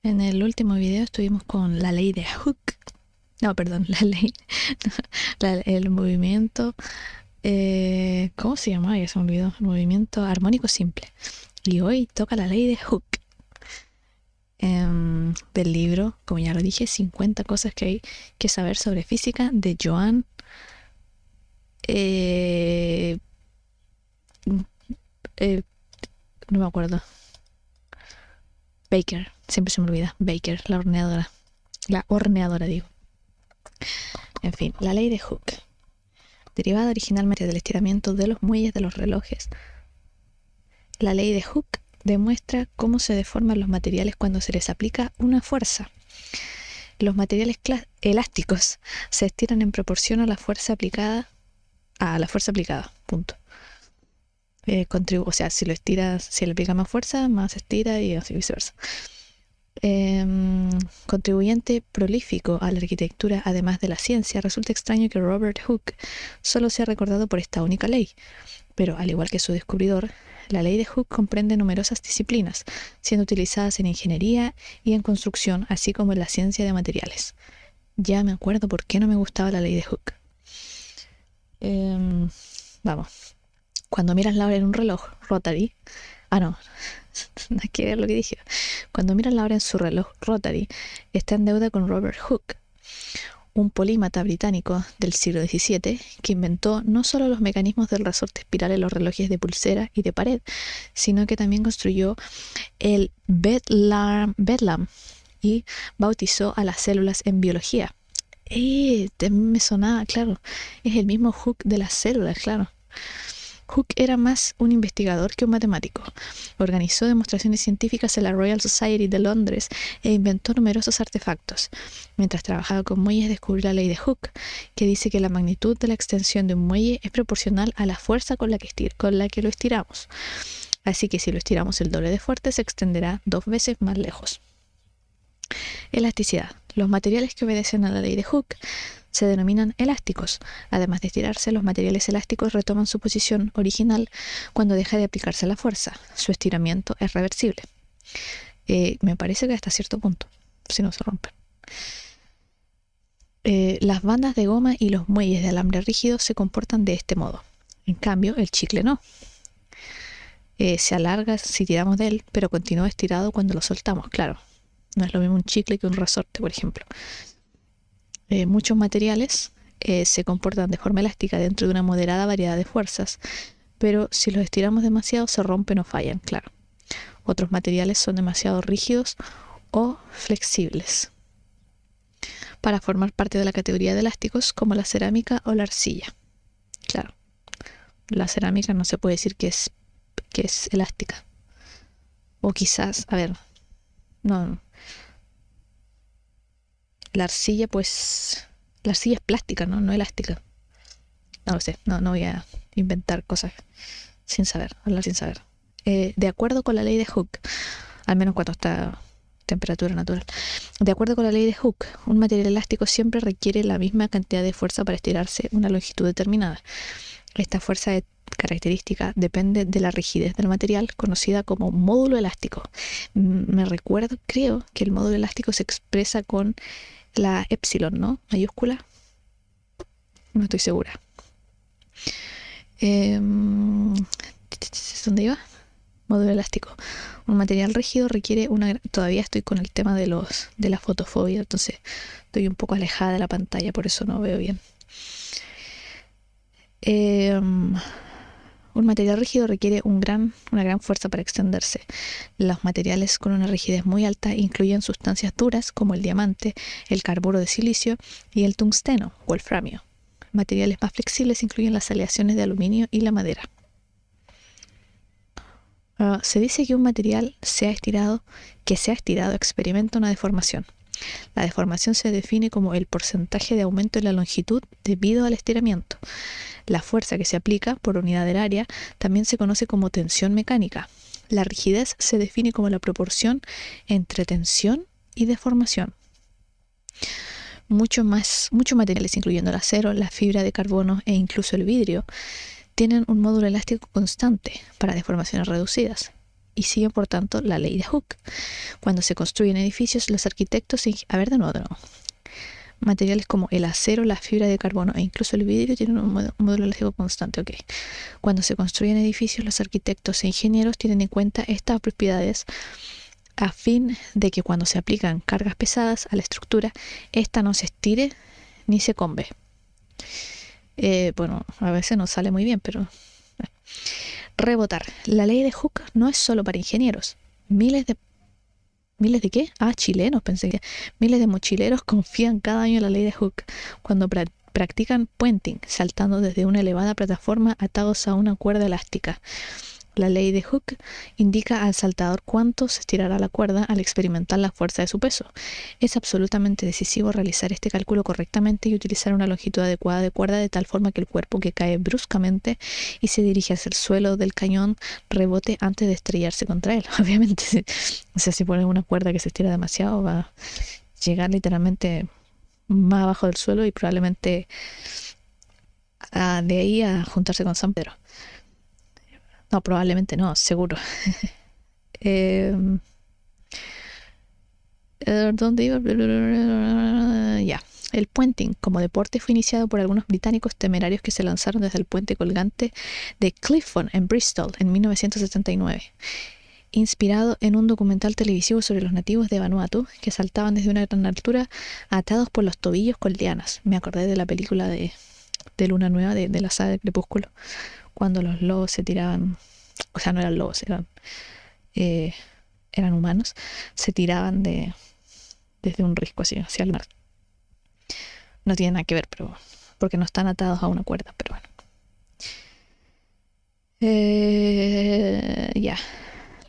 En el último video estuvimos con la ley de Hooke. No, perdón, la ley. El movimiento. ¿Cómo se llamaba? Ya se me olvidó. El movimiento armónico simple. Y hoy toca la ley de Hooke. Del libro, como ya lo dije, 50 cosas que hay que saber sobre física de Joan. No me acuerdo. Baker, siempre se me olvida. Baker, la horneadora. La horneadora, digo. En fin, la ley de Hooke. Derivada originalmente del estiramiento de los muelles de los relojes, la ley de Hooke demuestra cómo se deforman los materiales cuando se les aplica una fuerza. Los materiales elásticos se estiran en proporción a la fuerza aplicada. Punto. O sea, si lo estiras, si le aplica más fuerza, más se estira y así viceversa. Contribuyente prolífico a la arquitectura, además de la ciencia, resulta extraño que Robert Hooke solo sea recordado por esta única ley. Pero, al igual que su descubridor, la ley de Hooke comprende numerosas disciplinas, siendo utilizadas en ingeniería y en construcción, así como en la ciencia de materiales. Ya me acuerdo por qué no me gustaba la ley de Hooke. Vamos. Cuando miras la hora en un reloj rotary... no hay que ver lo que dije. Cuando miras la hora en su reloj rotary, está en deuda con Robert Hooke, un polímata británico del siglo XVII que inventó no solo los mecanismos del resorte espiral en los relojes de pulsera y de pared, sino que también construyó el Bedlam y bautizó a las células en biología. Me sonaba, claro, es el mismo Hooke de las células, claro. Hooke era más un investigador que un matemático. Organizó demostraciones científicas en la Royal Society de Londres e inventó numerosos artefactos. Mientras trabajaba con muelles, descubrió la ley de Hooke, que dice que la magnitud de la extensión de un muelle es proporcional a la fuerza con la que lo estiramos. Así que si lo estiramos el doble de fuerte, se extenderá 2 veces más lejos. Elasticidad. Los materiales que obedecen a la ley de Hooke se denominan elásticos. Además de estirarse, los materiales elásticos retoman su posición original cuando deja de aplicarse la fuerza. Su estiramiento es reversible. Me parece que hasta cierto punto, si no se rompen. Las bandas de goma y los muelles de alambre rígido se comportan de este modo. En cambio, el chicle no. Se alarga si tiramos de él, pero continúa estirado cuando lo soltamos, claro. No es lo mismo un chicle que un resorte, por ejemplo. Muchos materiales se comportan de forma elástica dentro de una moderada variedad de fuerzas, pero si los estiramos demasiado se rompen o fallan, claro. Otros materiales son demasiado rígidos o flexibles para formar parte de la categoría de elásticos, como la cerámica o la arcilla. Claro, la cerámica no se puede decir que es elástica. O quizás, no. La arcilla, pues, la arcilla es plástica, ¿no? No elástica. No lo sé, no voy a inventar cosas hablar sin saber. De acuerdo con la ley de Hooke, al menos cuando está a temperatura natural, de acuerdo con la ley de Hooke, un material elástico siempre requiere la misma cantidad de fuerza para estirarse una longitud determinada. Esta fuerza característica depende de la rigidez del material, conocida como módulo elástico. Creo que el módulo elástico se expresa con la epsilon, ¿no? Mayúscula. No estoy segura. ¿Dónde iba? Módulo elástico. Un material rígido requiere Todavía estoy con el tema de la fotofobia, entonces estoy un poco alejada de la pantalla, por eso no veo bien. Un material rígido requiere una gran fuerza para extenderse. Los materiales con una rigidez muy alta incluyen sustancias duras como el diamante, el carburo de silicio y el tungsteno, wolframio. Materiales más flexibles incluyen las aleaciones de aluminio y la madera. Se dice que un material que se ha estirado experimenta una deformación. La deformación se define como el porcentaje de aumento en la longitud debido al estiramiento. La fuerza que se aplica por unidad del área también se conoce como tensión mecánica. La rigidez se define como la proporción entre tensión y deformación. Muchos materiales, incluyendo el acero, la fibra de carbono e incluso el vidrio, tienen un módulo elástico constante para deformaciones reducidas. y siguen por tanto la ley de Hooke. Cuando se construyen edificios, los arquitectos... A ver, de nuevo. Materiales como el acero, la fibra de carbono e incluso el vidrio tienen un módulo lógico constante. Okay. Cuando se construyen edificios, los arquitectos e ingenieros tienen en cuenta estas propiedades a fin de que cuando se aplican cargas pesadas a la estructura, ésta no se estire ni se combe. Bueno, a veces no sale muy bien, pero... Rebotar. La ley de Hooke no es solo para ingenieros. ¿Miles de qué? Chilenos, pensé que. Miles de mochileros confían cada año en la ley de Hooke cuando practican puenting, saltando desde una elevada plataforma atados a una cuerda elástica. La ley de Hooke indica al saltador cuánto se estirará la cuerda al experimentar la fuerza de su peso. Es absolutamente decisivo realizar este cálculo correctamente y utilizar una longitud adecuada de cuerda de tal forma que el cuerpo que cae bruscamente y se dirige hacia el suelo del cañón rebote antes de estrellarse contra él. Obviamente, si pones una cuerda que se estira demasiado, va a llegar literalmente más abajo del suelo y probablemente de ahí a juntarse con San Pedro. No, probablemente no, seguro. ¿Dónde iba? Ya. El puenting como deporte fue iniciado por algunos británicos temerarios que se lanzaron desde el puente colgante de Clifton en Bristol en 1979. Inspirado en un documental televisivo sobre los nativos de Vanuatu que saltaban desde una gran altura atados por los tobillos con lianas. Me acordé de la película de Luna Nueva de la saga de Crepúsculo, cuando los lobos se tiraban, o sea, no eran lobos, eran humanos, se tiraban desde un risco así hacia el mar. No tiene nada que ver, pero porque no están atados a una cuerda, pero bueno. Ya.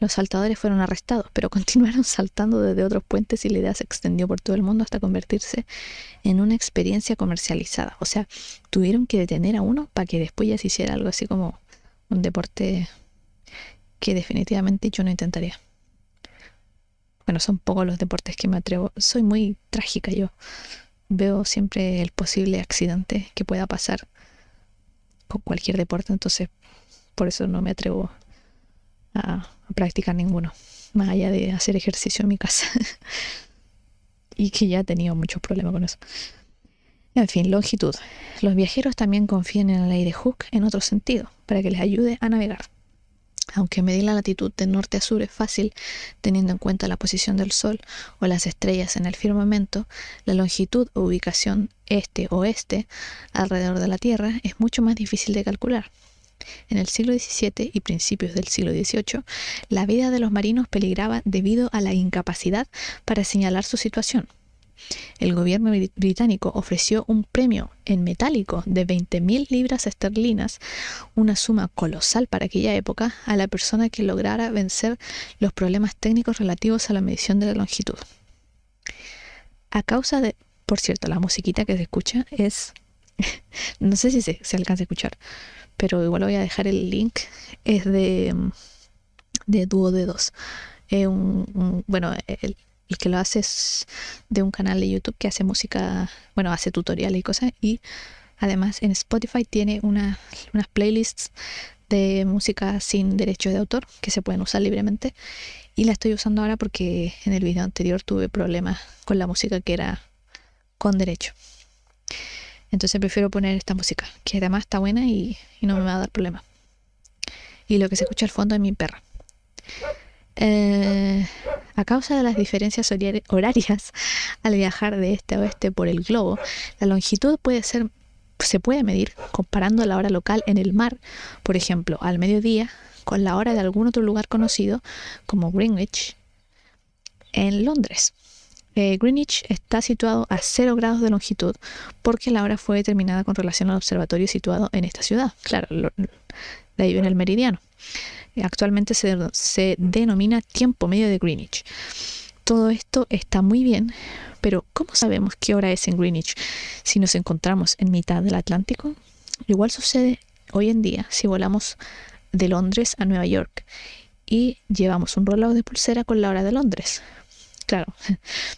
Los saltadores fueron arrestados, pero continuaron saltando desde otros puentes y la idea se extendió por todo el mundo hasta convertirse en una experiencia comercializada. O sea, tuvieron que detener a uno para que después ya se hiciera algo así como un deporte que definitivamente yo no intentaría. Bueno, son pocos los deportes que me atrevo. Soy muy trágica yo. Veo siempre el posible accidente que pueda pasar con cualquier deporte, entonces por eso no me atrevo a practicar ninguno, más allá de hacer ejercicio en mi casa. Y que ya he tenido muchos problemas con eso. En fin, longitud. Los viajeros también confían en la ley de Hooke en otro sentido, para que les ayude a navegar. Aunque medir la latitud de norte a sur es fácil, teniendo en cuenta la posición del Sol o las estrellas en el firmamento, la longitud o ubicación este-oeste alrededor de la Tierra es mucho más difícil de calcular. En el siglo XVII y principios del siglo XVIII, la vida de los marinos peligraba debido a la incapacidad para señalar su situación. El gobierno británico ofreció un premio en metálico de 20.000 libras esterlinas, una suma colosal para aquella época, a la persona que lograra vencer los problemas técnicos relativos a la medición de la longitud. A causa de, por cierto, la musiquita que se escucha es, no sé si se alcanza a escuchar, pero igual voy a dejar el link, es de Dúo de Dos. Bueno, el que lo hace es de un canal de YouTube que hace música, bueno, hace tutoriales y cosas, y además en Spotify tiene unas playlists de música sin derechos de autor que se pueden usar libremente, y la estoy usando ahora porque en el video anterior tuve problemas con la música que era con derecho. Entonces prefiero poner esta música, que además está buena y no me va a dar problema. Y lo que se escucha al fondo es mi perra. A causa de las diferencias horarias al viajar de este a oeste por el globo, la longitud se puede medir comparando la hora local en el mar, por ejemplo, al mediodía, con la hora de algún otro lugar conocido como Greenwich, en Londres. Greenwich está situado a 0 grados de longitud porque la hora fue determinada con relación al observatorio situado en esta ciudad. Claro, de ahí viene el meridiano. Actualmente se denomina tiempo medio de Greenwich. Todo esto está muy bien, pero ¿cómo sabemos qué hora es en Greenwich si nos encontramos en mitad del Atlántico? Igual sucede hoy en día si volamos de Londres a Nueva York y llevamos un reloj de pulsera con la hora de Londres. Claro,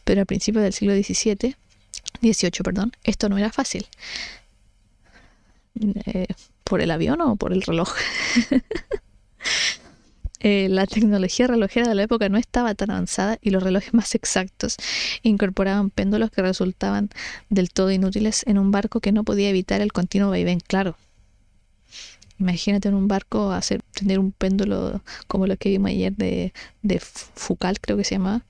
pero al principio del siglo XVIII, esto no era fácil. ¿Por el avión o por el reloj? La tecnología relojera de la época no estaba tan avanzada y los relojes más exactos incorporaban péndulos que resultaban del todo inútiles en un barco que no podía evitar el continuo vaivén. Claro, imagínate en un barco tener un péndulo como lo que vimos ayer de Foucault, creo que se llamaba,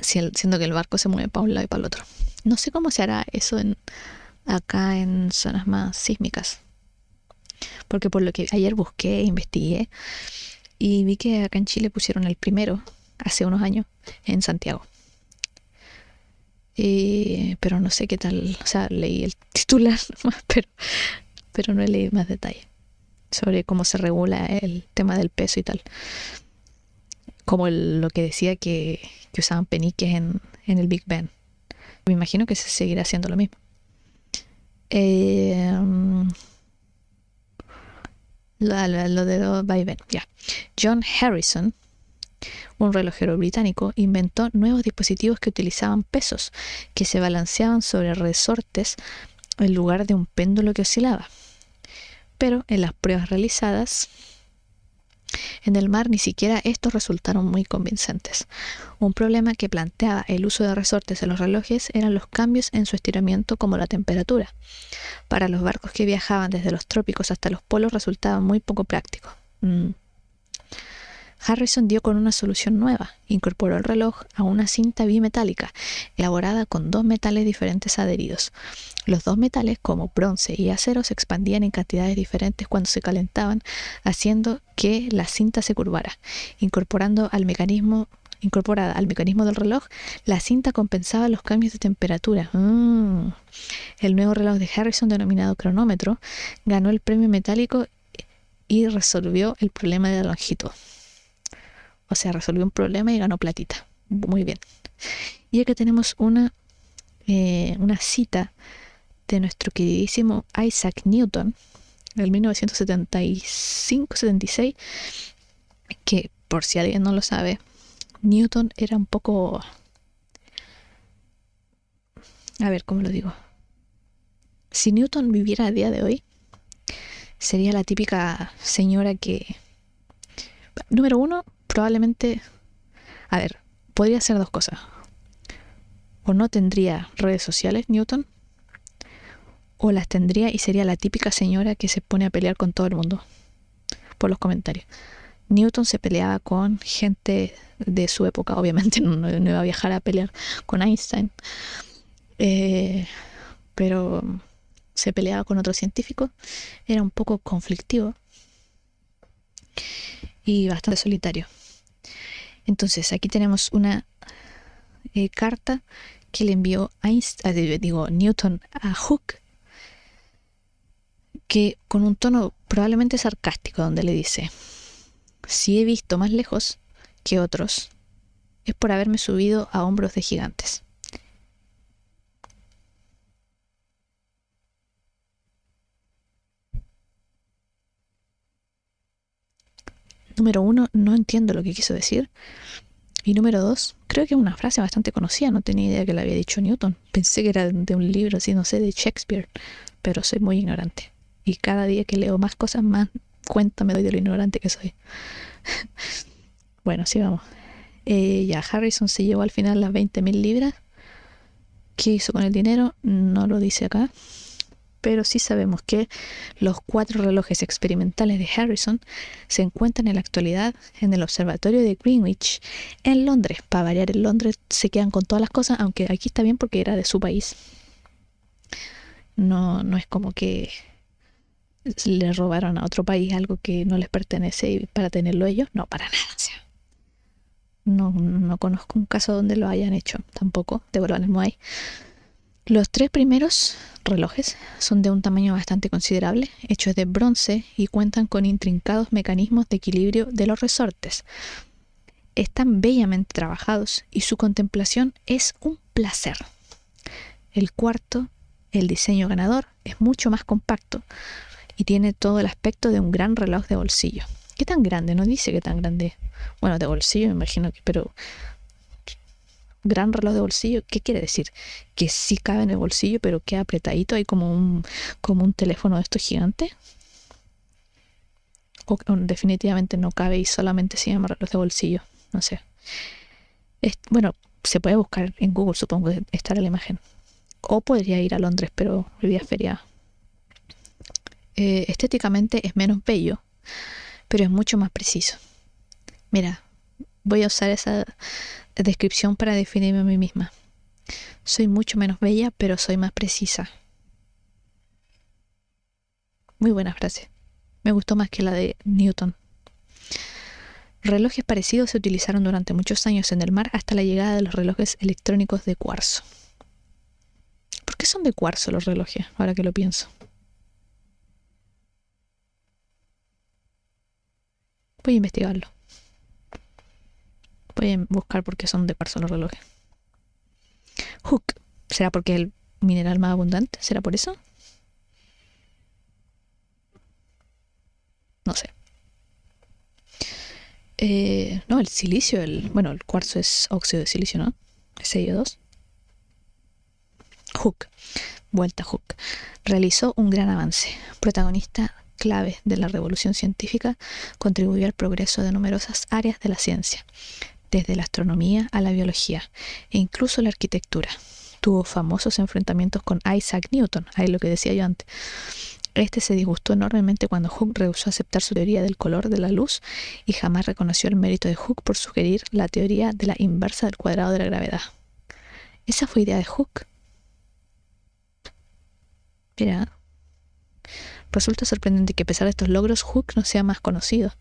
siendo que el barco se mueve para un lado y para el otro. No sé cómo se hará eso acá en zonas más sísmicas, porque por lo que ayer busqué e investigué y vi que acá en Chile pusieron el primero hace unos años en Santiago. Pero no sé qué tal, o sea, leí el titular nomás, pero no leí más detalle sobre cómo se regula el tema del peso y tal. Como lo que decía que usaban peniques en el Big Ben. Me imagino que se seguirá haciendo lo mismo. Lo de los vaivén, ya. John Harrison, un relojero británico, inventó nuevos dispositivos que utilizaban pesos que se balanceaban sobre resortes en lugar de un péndulo que oscilaba. Pero en las pruebas realizadas en el mar ni siquiera estos resultaron muy convincentes. Un problema que planteaba el uso de resortes en los relojes eran los cambios en su estiramiento como la temperatura. Para los barcos que viajaban desde los trópicos hasta los polos resultaba muy poco práctico. Harrison dio con una solución nueva. Incorporó el reloj a una cinta bimetálica, elaborada con dos metales diferentes adheridos. Los dos metales, como bronce y acero, se expandían en cantidades diferentes cuando se calentaban, haciendo que la cinta se curvara. Incorporada al mecanismo del reloj, la cinta compensaba los cambios de temperatura. El nuevo reloj de Harrison, denominado cronómetro, ganó el premio metálico y resolvió el problema de la longitud. O sea, resolvió un problema y ganó platita. Muy bien. Y acá tenemos una cita de nuestro queridísimo Isaac Newton, del 1975-76, que por si alguien no lo sabe, Newton era un poco... A ver, ¿cómo lo digo? Si Newton viviera a día de hoy, sería la típica señora que... Número uno, probablemente... A ver, podría ser dos cosas. O no tendría redes sociales, Newton, o las tendría y sería la típica señora que se pone a pelear con todo el mundo por los comentarios. Newton se peleaba con gente de su época, obviamente no iba a viajar a pelear con Einstein, pero se peleaba con otros científicos, era un poco conflictivo y bastante solitario. Entonces aquí tenemos una carta que le envió Newton a Hooke, que con un tono probablemente sarcástico, donde le dice: si he visto más lejos que otros, es por haberme subido a hombros de gigantes. Número uno, no entiendo lo que quiso decir. Y número dos, creo que es una frase bastante conocida, no tenía idea que la había dicho Newton. Pensé que era de un libro así, no sé, de Shakespeare, pero soy muy ignorante. Y cada día que leo más cosas, más cuenta me doy de lo ignorante que soy. Bueno, sigamos. Ya Harrison se llevó al final las 20.000 libras. ¿Qué hizo con el dinero? No lo dice acá. Pero sí sabemos que los 4 relojes experimentales de Harrison se encuentran en la actualidad en el observatorio de Greenwich, en Londres. Para variar, en Londres se quedan con todas las cosas, aunque aquí está bien porque era de su país. No es como que le robaron a otro país algo que no les pertenece para tenerlo ellos. No, para nada. O sea, no conozco un caso donde lo hayan hecho tampoco. Devuelvan el Moai. Los 3 primeros relojes son de un tamaño bastante considerable, hechos de bronce y cuentan con intrincados mecanismos de equilibrio de los resortes. Están bellamente trabajados y su contemplación es un placer. El cuarto, el diseño ganador, es mucho más compacto y tiene todo el aspecto de un gran reloj de bolsillo. ¿Qué tan grande? No dice qué tan grande. Bueno, de bolsillo me imagino que, pero... gran reloj de bolsillo, ¿qué quiere decir? Que sí cabe en el bolsillo, pero queda apretadito, hay como un teléfono de estos gigantes. O definitivamente no cabe y solamente se llama reloj de bolsillo. No sé. Bueno, se puede buscar en Google, supongo que estará la imagen. O podría ir a Londres, pero el día es feriado. Estéticamente es menos bello, pero es mucho más preciso. Mira, voy a usar esa descripción para definirme a mí misma. Soy mucho menos bella, pero soy más precisa. Muy buena frase. Me gustó más que la de Newton. Relojes parecidos se utilizaron durante muchos años en el mar hasta la llegada de los relojes electrónicos de cuarzo. ¿Por qué son de cuarzo los relojes? Ahora que lo pienso. Voy a investigarlo. Voy a buscar por qué son de cuarzo los relojes. Hook. ¿Será porque es el mineral más abundante? ¿Será por eso? No sé. No, el silicio, bueno, el cuarzo es óxido de silicio, ¿no? SiO2. Hooke, vuelta Hooke, realizó un gran avance. Protagonista clave de la revolución científica, contribuyó al progreso de numerosas áreas de la ciencia, desde la astronomía a la biología e incluso la arquitectura. Tuvo famosos enfrentamientos con Isaac Newton, ahí lo que decía yo antes. Este se disgustó enormemente cuando Hooke rehusó aceptar su teoría del color de la luz y jamás reconoció el mérito de Hooke por sugerir la teoría de la inversa del cuadrado de la gravedad. ¿Esa fue idea de Hooke? Mira, resulta sorprendente que a pesar de estos logros, Hooke no sea más conocido.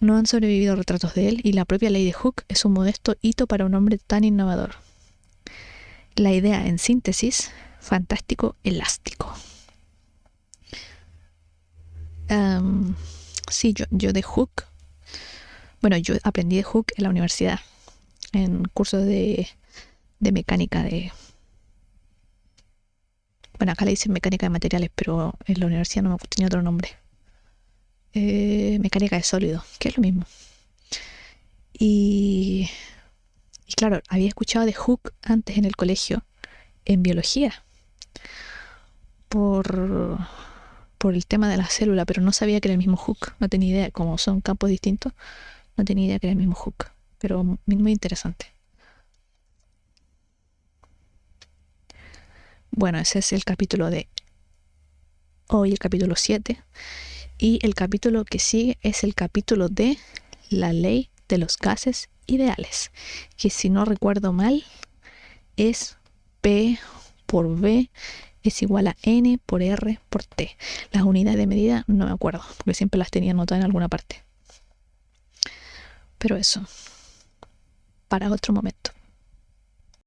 No han sobrevivido retratos de él y la propia ley de Hooke es un modesto hito para un hombre tan innovador. La idea, en síntesis, fantástico elástico. Sí, yo de Hooke, bueno, yo aprendí de Hooke en la universidad, en cursos de mecánica bueno, acá le dicen mecánica de materiales, pero en la universidad no me tenía otro nombre. Mecánica de sólidos, que es lo mismo. Y claro, había escuchado de Hooke antes en el colegio, en biología, por el tema de la célula, pero no sabía que era el mismo Hooke. No tenía idea, como son campos distintos, no tenía idea que era el mismo Hooke. Pero muy interesante. Bueno, ese es el capítulo de hoy, el capítulo 7. Y el capítulo que sigue es el capítulo de la ley de los gases ideales, que si no recuerdo mal es P por V es igual a N por R por T. Las unidades de medida no me acuerdo, porque siempre las tenía anotadas en alguna parte. Pero eso, para otro momento.